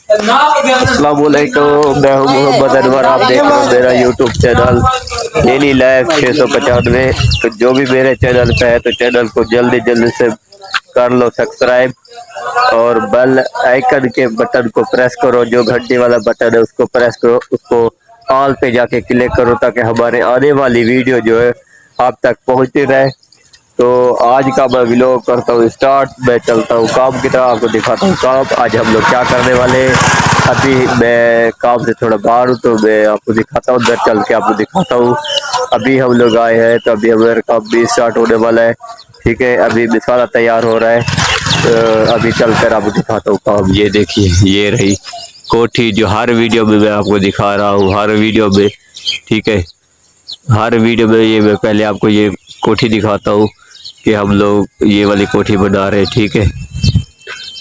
अस्सलाम वालेकुम, मैं हूँ मोहम्मद अनवर। आप देख रहे हो मेरा यूट्यूब चैनल डेली लाइफ 695। तो जो भी मेरे चैनल पे है तो चैनल को जल्दी जल्दी से कर लो सब्सक्राइब और बेल आइकन के बटन को प्रेस करो। जो घंटी वाला बटन है उसको प्रेस करो, उसको ऑल पे जाके क्लिक करो ताकि हमारे आने वाली वीडियो जो है आप तक पहुँचती रहे। तो आज का मैं व्लॉग करता हूँ स्टार्ट। मैं चलता हूँ काम की तरफ, आपको दिखाता हूँ काम। आज हम लोग क्या करने वाले हैं, अभी मैं काम से थोड़ा बाहर हूँ तो मैं आपको दिखाता हूँ, उधर चल के आपको दिखाता हूँ। अभी हम लोग आए हैं तो अभी हमारा काम भी स्टार्ट होने वाला है। ठीक है, अभी मसाला तैयार हो रहा है तो अभी चलकर आपको दिखाता हूँ काम। ये देखिए, ये रही कोठी जो हर वीडियो में मैं आपको दिखा रहा हूँ, हर वीडियो में। ठीक है, हर वीडियो में ये मैं पहले आपको ये कोठी दिखाता हूँ कि हम लोग ये वाली कोठी बना रहे हैं। ठीक है,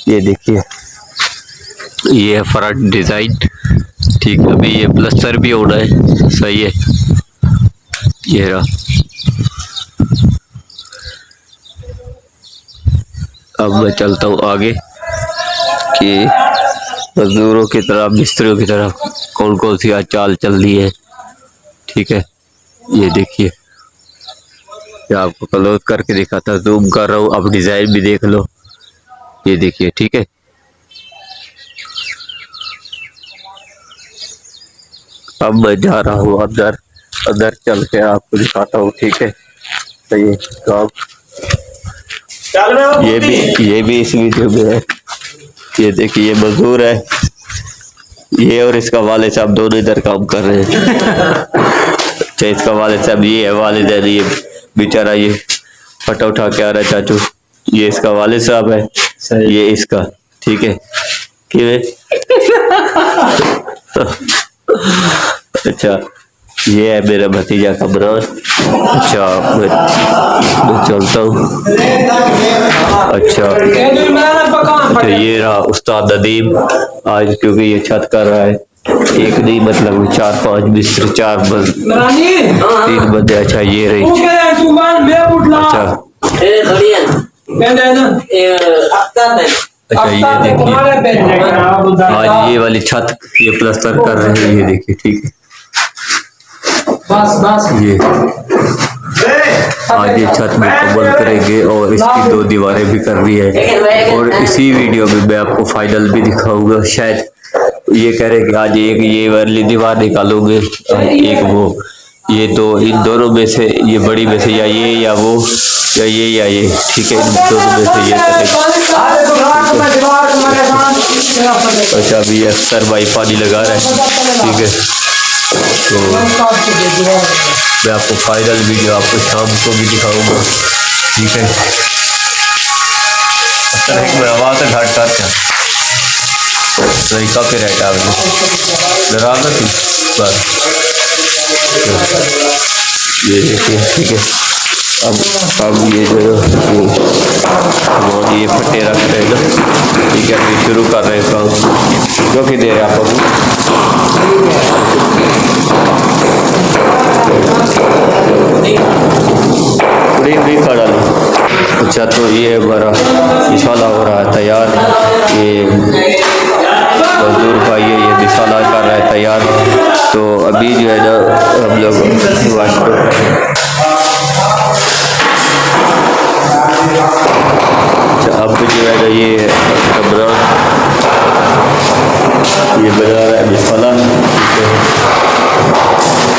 ये देखिए, ये है फ्रंट डिजाइन। ठीक है, अभी ये प्लस्तर भी होना है। सही है, ये रहा। अब मैं चलता हूँ आगे कि मजदूरों की तरफ, मिस्त्रियों की तरफ कौन कौन सी आज चाल चल रही है। ठीक है, ये देखिए, मैं आपको क्लोज करके दिखाता, जूम कर रहा हूँ, अब डिजाइन भी देख लो। ये देखिए, ठीक है, अब मैं जा रहा हूँ अंदर, अंदर चल के आपको दिखाता हूँ। ठीक है, तो ये काम ये भी इस वीडियो में है। ये देखिए, ये मजदूर है, ये और इसका वालिद साहब दोनों इधर काम कर रहे हैं। तो इसका वालिद साहब ये है, वालिद है, ये बेचारा ये फटा उठा के आ रहा है। चाचू, ये इसका वालिद साहब है, ये इसका। ठीक है, क्यों? अच्छा, ये है मेरा भतीजा कमरान। अच्छा, मैं चलता हूँ। अच्छा, तो ये रहा उस्ताद नदीम आज, क्योंकि ये छत कर रहा है। एक नहीं, मतलब 4-5 मिस्त्री, 3 बंदे। अच्छा, ये रही। अच्छा, अच्छा, ये देखिए, आज ये वाली छत ये प्लस्तर कर रहे हैं। ये देखिए, ठीक है, ये आज ये छत मुकम्मल करेंगे और इसकी 2 दीवारें भी कर रही है। और इसी वीडियो में मैं आपको फाइनल भी दिखाऊंगा। शायद ये कह रहे कि आज एक ये वाली दीवार निकालोगे, एक वो, ये दो, इन दोनों में से, ये बड़ी में से, या ये या वो, या ये। ठीक है, इन दोनों में से ये करेंगे। अच्छा, अभी अक्सर भाई पानी लगा रहा है। ठीक है, तो मैं आपको फाइनल वीडियो आपको शाम को भी दिखाऊंगा। ठीक है, अक्सर एक मैं आवाज़ घाट कर क्या तरीका पे रहता है डराना थी बस। ये देखिए, ठीक है, अब ये जो ये फट्टे रख रहे हैं ना। ठीक है, अभी शुरू कर रहे हैं काम। जो कि दे रहे आप उड़ी खड़ा लो। अच्छा, तो ये हमारा मिसाला हो रहा है तैयार। ये मजदूर भाई है, ये मिसाला कर रहा है तैयार। तो अभी जो है ना हम लोग अच्छा, अब जो है ना ये कमरा ये बना रहा है मिसाला।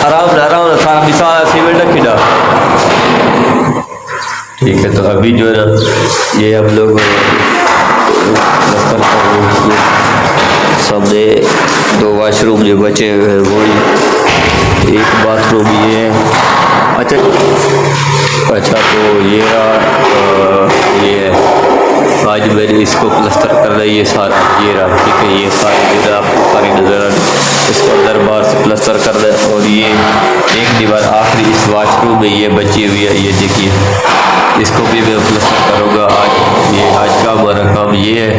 आराम से सारा मिसाला सीमेंट रखी। ठीक है, तो अभी जो है ना ये हम लोग सामने 2 वॉशरूम जो बचे हुए हैं, वही एक बाथरूम ये है। अच्छा, तो ये रहा, ये है आज मैंने इसको प्लस्तर कर रहा है, ये सारा ये रहा। ठीक है, ये सारे इधर आपको सारी नजर आ, इसको अंदर बाहर से प्लस्तर कर रहा है। और ये एक दीवार आखिरी इस वॉशरूम में ये बची हुई है, ये देखिए, इसको भी मैं प्लस्तर करूँगा आज। ये आज का हमारा काम ये है।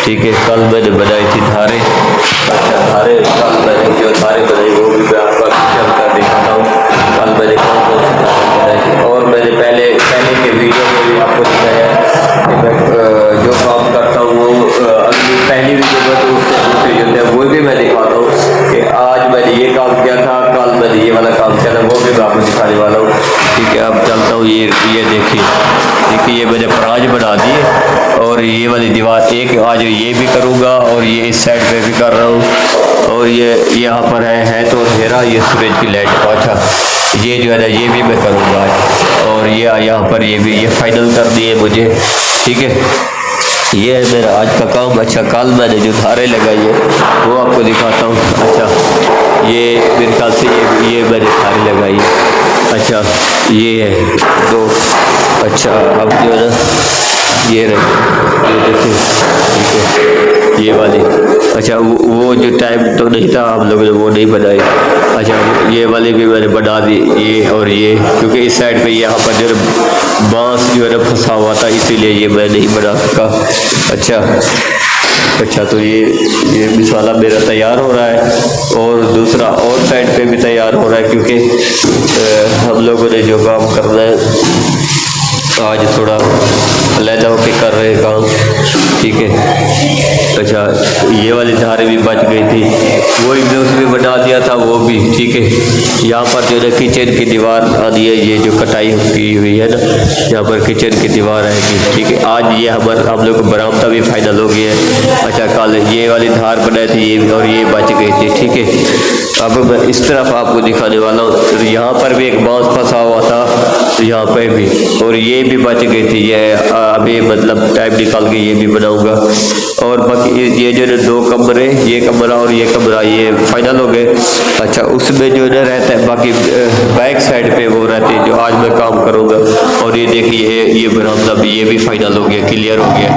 ठीक है, कल मैंने बनाई थी धारे। अच्छा, धारे कल मैंने जो धारे बनाई वो भी मैं आपको चल कर दिखाता हूँ। कल मैंने कौन कौन सी धारे बनाई थी, और मैंने पहले के वीडियो में भी आपको दिखाया कि मैं जो काम करता हूँ वो अगली पहली वीडियो में तो उससे दूसरी जो है करूँगा और ये इस साइड पे भी कर रहा हूँ। और ये यहाँ पर है तो अंधेरा, ये सूरज की लाइट। अच्छा ये जो है ना ये भी मैं करूँगा। और ये यहाँ पर ये भी ये फाइनल कर दिए मुझे, ठीक है। ये है मेरा आज का काम। अच्छा कल मैंने जो धारे लगाई है वो आपको दिखाता हूँ। अच्छा ये मेरे ख्याल से ये मैंने धारे लगाई है। अच्छा ये है तो अच्छा अब जो है ना ये रहे, ये देखिए, ठीक है ये वाली। अच्छा वो जो टाइम तो नहीं था, आप लोगों ने वो नहीं बनाई। अच्छा ये वाली भी मैंने बना दी, ये और ये, क्योंकि इस साइड पे यहाँ पर जो बांस जो है ना फंसा हुआ था, इसीलिए ये मैं नहीं बना सका। अच्छा तो ये मिसाला मेरा तैयार हो रहा है और दूसरा और साइड पे भी तैयार हो रहा है, क्योंकि हम लोगों ने जो काम करना है आज थोड़ा अलहदा होकर कर रहे काम, ठीक है। अच्छा ये वाली धारें भी बच गई थी, वो भी उसमें बना दिया था वो भी, ठीक है। यहाँ पर जो है किचन की दीवार आनी है, ये जो कटाई की हुई है ना, यहाँ पर किचन की दीवार आएगी, ठीक है। आज ये हमारा हम लोग को बरामदा भी फाइनल हो गया है। अच्छा कल ये वाली धार बनाई थी ये और ये बच गई थी, ठीक है। अब मैं इस तरफ आपको दिखाने वाला हूँ। तो यहाँ पर भी एक बांस फंसा हुआ था, तो यहाँ पर भी, और ये भी बच गई थी। ये अभी मतलब टाइम निकाल के ये भी बनाऊंगा। और बाकी ये जो है 2 कमरे, ये कमरा और ये कमरा, ये फाइनल हो गए। अच्छा उसमें जो है रहता है, बाकी बैक साइड पे वो रहती है जो आज मैं काम करूँगा। और ये देखिए ये बरामदा भी, ये भी फाइनल हो गया, क्लियर हो गया।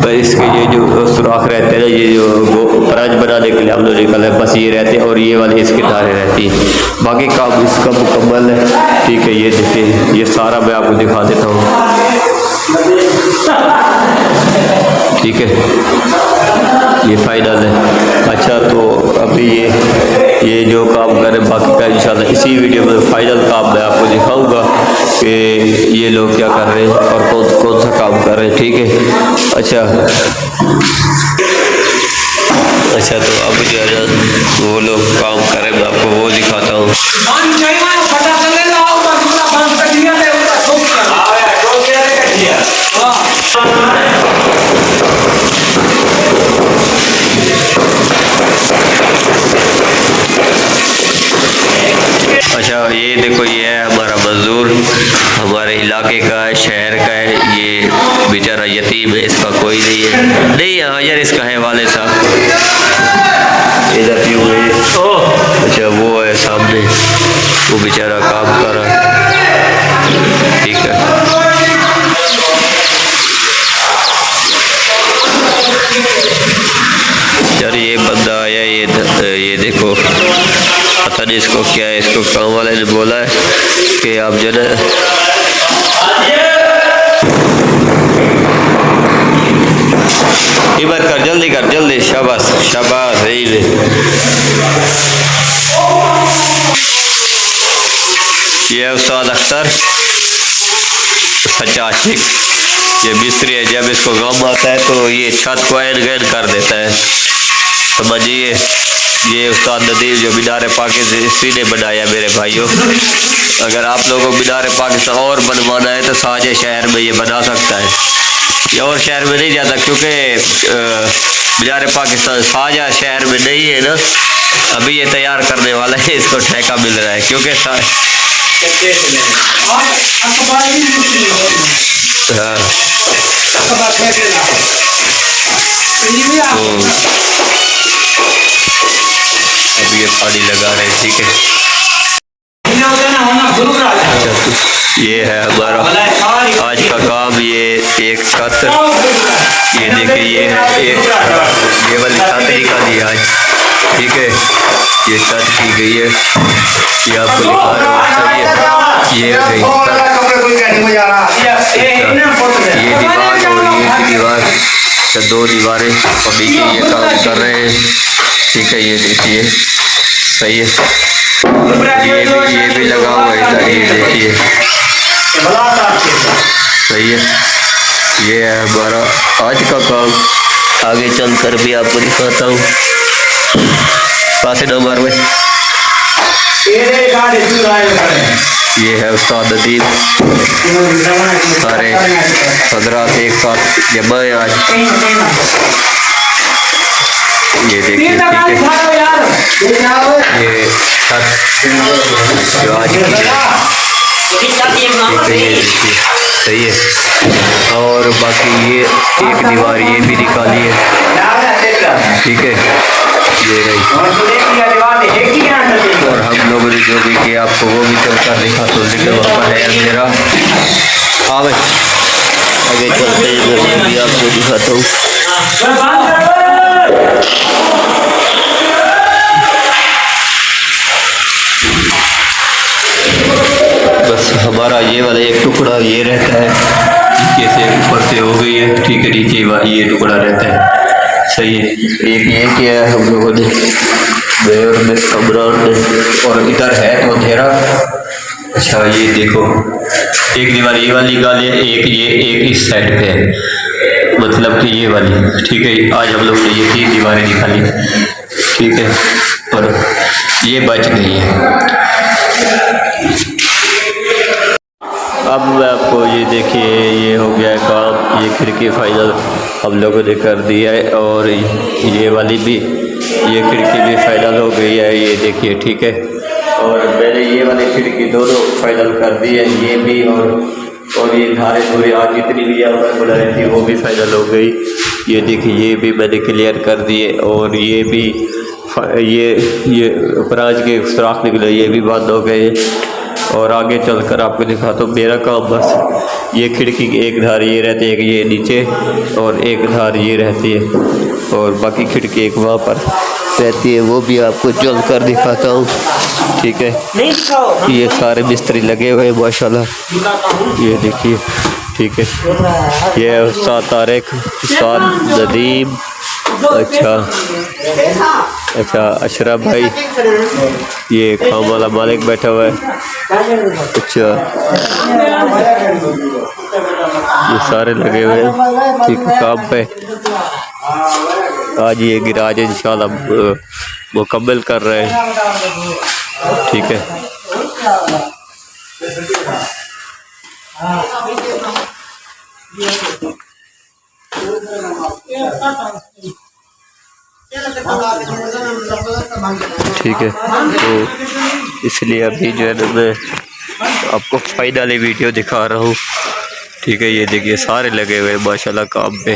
पर इसके ये जो सुराख रहते हैं ना, ये जो ब्रांच बनाने के लिए हम लोग निकले, बस ये रहते हैं और ये वाले इसकी धारें रहती हैं। बाकी काम इसका मुकम्मल है, ठीक है। ये देखिए ये सारा मैं आपको दिखा देता हूँ, ठीक है। ये फाइनल है। अच्छा तो अभी ये जो काम करें बाकी का इंशाल्लाह इसी वीडियो में फाइनल काम मैं आपको दिखाऊंगा कि ये लोग क्या कर रहे हैं और कौन सा काम कर रहे हैं, ठीक है। अच्छा तो अब जो है वो लोग काम करें, मैं आपको वो दिखाता हूँ। अच्छा ये देखो ये है हमारा मजदूर, हमारे इलाके का है, शहर का है। ये बेचारा यतीम है, इसका कोई नहीं है। नहीं हाँ यार इसका है वाले साहब, इधर भी हुए। अच्छा वो है सामने, वो बेचारा काम कर रहा है, ठीक है। यार ये बंदा आया, ये देखो पता नहीं इसको क्या है। इसको काम वाले ने बोला है कि आप जो है इबार कर, जल्दी कर, जल्दी, शाबाश शाबाश, यही ले। ये उस्ताद अख्तर सच्चा आशिक, ये मिस्त्री है। जब इसको गम आता है तो ये छत को ऐन गैन कर देता है, समझिए। ये उस्ताद नदीम जो मीनार पाकिस्तान ने बनाया मेरे भाइयों। अगर आप लोगों को मीनार पाकिस्तान और बनवाना है तो साजे शहर में ये बना सकता है, ये और शहर में नहीं जाता, क्योंकि मीनार पाकिस्तान साजा शहर में नहीं है ना। अभी ये तैयार करने वाला है, इसको ठेका मिल रहा है, क्योंकि अब ये पानी लगा रहे हैं, ठीक है। अच्छा तो ये है हमारा आज का काम। ये एक छत, ये देखिए ये वाली छत निकाली आज, ठीक है। ये छत की गई है, ये आपको लिखा रहा हूँ, सही है। ये गई ये दीवार और ये दीवार, 2 दीवारें और नीचे ये काम कर रहे हैं, ठीक है। ये देखिए सही है। ये भी लगा हुआ है इधर, ये देखिए सही है। ये है हमारा आज का काम। आगे चलकर भी आपको दिखाता हूँ। नंबर में ये है उस्ताद नदीम, सारे हजरात एक साथ जमा है आज। ये देखिए ठीक है, ये छत जो आज की है, ठीक है, ये देखिए सही है। और बाकी ये एक दीवार ये भी निकाली है, ठीक है, ये रही। और हम लोगों ने जो भी किया आपको वो भी चलकर दिखा, तो लेकिन वहाँ है अंधेरा। हाँ भाई आगे चलते हैं, मैं भी आपको दिखाता हूँ। बस हमारा ये वाला एक टुकड़ा ये रहता है, नीचे से ऊपर से हो गई है, ठीक है, नीचे ये टुकड़ा रहता है, सही है। एक ये किया है हम लोगों ने बेर में कमरा ने, और इधर है तो अंधेरा। अच्छा ये देखो, एक दीवार ये वाली निकाली है, एक इस साइड पे है, मतलब कि ये वाली, ठीक है। आज हम लोग ने ये 3 दीवारें निकाली, ठीक है, और ये बच गई है। अब मैं आपको ये देखिए, ये हो गया है काम, ये खिड़की फाइनल हम लोगों ने कर दिया है, और ये वाली भी, ये खिड़की भी फाइनल हो गई है, ये देखिए, ठीक है। और मैंने ये वाली खिड़की दोनों फाइनल कर दी है, ये भी, और ये धारे धोरे आज जितनी भी यहाँ पर बना रही थी वो भी फाइनल हो गई। ये देखिए ये भी मैंने क्लियर कर दिए, और ये भी ये प्राज के सुराख निकले, ये भी बंद हो गए। और आगे चलकर आपको दिखाता हूँ मेरा काम। बस ये खिड़की की एक धार ये रहती है, एक ये नीचे, और एक धार ये रहती है, और बाकी खिड़की एक वहाँ पर रहती है, वो भी आपको चल कर दिखाता हूँ, ठीक है। ये सारे मिस्त्री लगे हुए हैं माशाल्लाह, ये देखिए, ठीक है। ये उस्ताद तारिक, उस्ताद नदीम, अच्छा अशरफ भाई, ये काम वाला मालिक बैठा हुआ है, अच्छा ये सारे लगे हुए हैं, ठीक है, काम पे। आज ये गिराज इंशाल्लाह मुकम्मल कर रहे हैं, ठीक है। ठीक है, तो इसलिए अभी जो है ना मैं आपको फाइनली वीडियो दिखा रहा हूँ, ठीक है। ये देखिए सारे लगे हुए माशाल्लाह काम पे।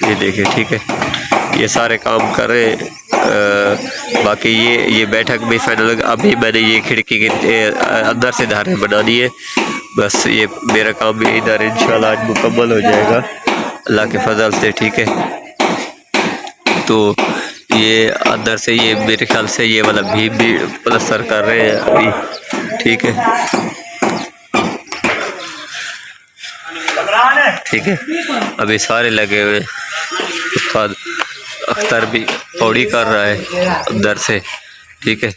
ये देखिए, ठीक है, ये सारे काम कर रहे। बाकी ये बैठक भी फाइनल। अभी मैंने ये खिड़की के अंदर से धारें बना दी है, बस ये मेरा काम भी इधर इंशाल्लाह आज मुकम्मल हो जाएगा अल्लाह के फजल से, ठीक है। तो ये अंदर से ये मेरे ख्याल से ये वाला भी प्लस्तर कर रहे हैं अभी, ठीक है, ठीक है। अभी सारे लगे हुए, उस्ताद अख्तर भी पौड़ी कर रहा है अंदर से, ठीक है।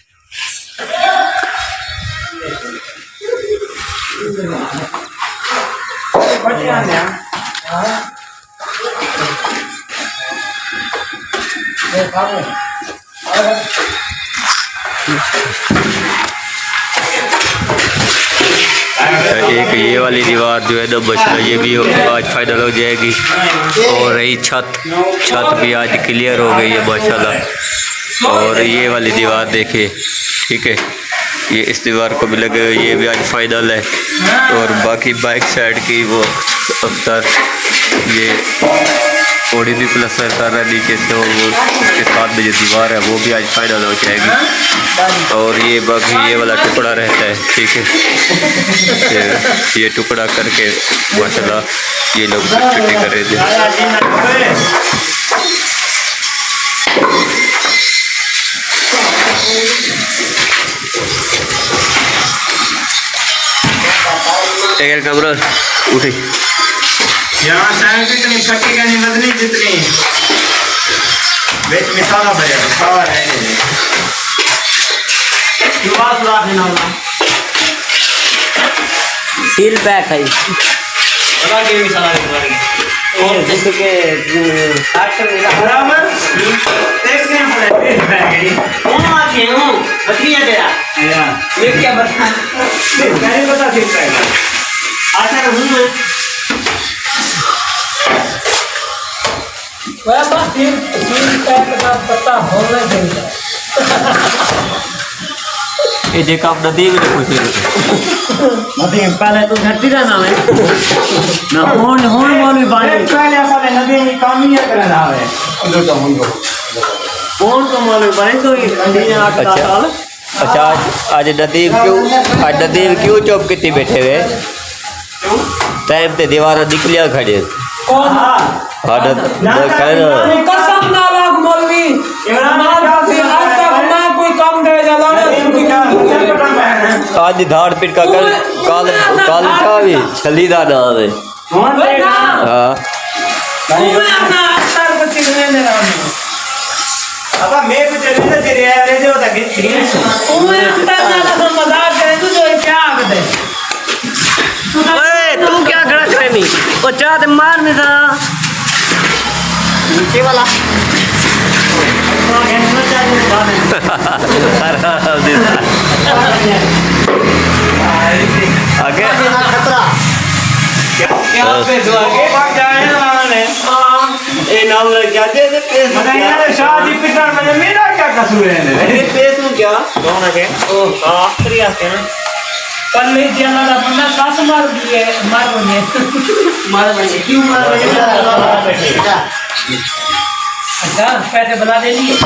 एक ये वाली दीवार जो है ना बचना, ये भी आज फाइनल हो जाएगी। और रही छत भी आज क्लियर हो गई है माशाल्लाह। और ये वाली दीवार देखिए, ठीक है, ये इस दीवार को भी लगे हुए, ये भी आज फाइनल है। और बाकी बाइक साइड की वो अफ्तर ये थोड़ी भी प्लस्तर कर रहा है नीचे से, और वो उसके साथ में जो दीवार है वो भी आज फाइनल हो जाएगी। और ये बाकी ये वाला टुकड़ा रहता है, ठीक है, ये टुकड़ा करके माशाल्लाह ये लोग फिटिंग कर रहे थे। एक कमरा उठी यहाँ साइड कितनी फटी का नहीं बदली जितनी बेच मिसाला भरे सारा रहने दे सुबह ना होना सील पैक है बड़ा के मिसाला भरे और जिसके साथ में बराबर देख के पड़े बैग है हूँ बकरी है तेरा ये क्या बता नहीं पता किसका है आता हूँ मैं वह बस सील पैक का पता होना चाहिए ये देखा आप नदी में पूछ रहे नदी पहले तो घटी का नाम है ना होन बोली बानी पहले साले नदी में काम ही करना है कौन को मालूम बने तो ये नदी ने 8 साल अच्छा आज नदीम क्यों चुप कितनी बैठे हुए टाइम पे दीवार निकलिया खड़े कौन हाँ कसम ना लाग मौलवी मार से आज तक ना कोई कम दे जाला आज धाड़ पिट का कल काल काल भी छलीदा नाम है हाँ अब मैं कुछ नहीं तेरे एवरेज होता कि तू क्या खड़ा करे नहीं वो चाह दे मार में था नीचे वाला आगे क्या पे दुआ के भाग जाए ना माने ए नाम लग जाते थे पेस बताइए शादी पिता में मेरा क्या कसूर है अरे पेस में क्या कौन है ओ आखिरी आते हैं कल ले दिया ना अपना सास मार दिए मार बने क्यों मार अच्छा पैसे बना दे दिए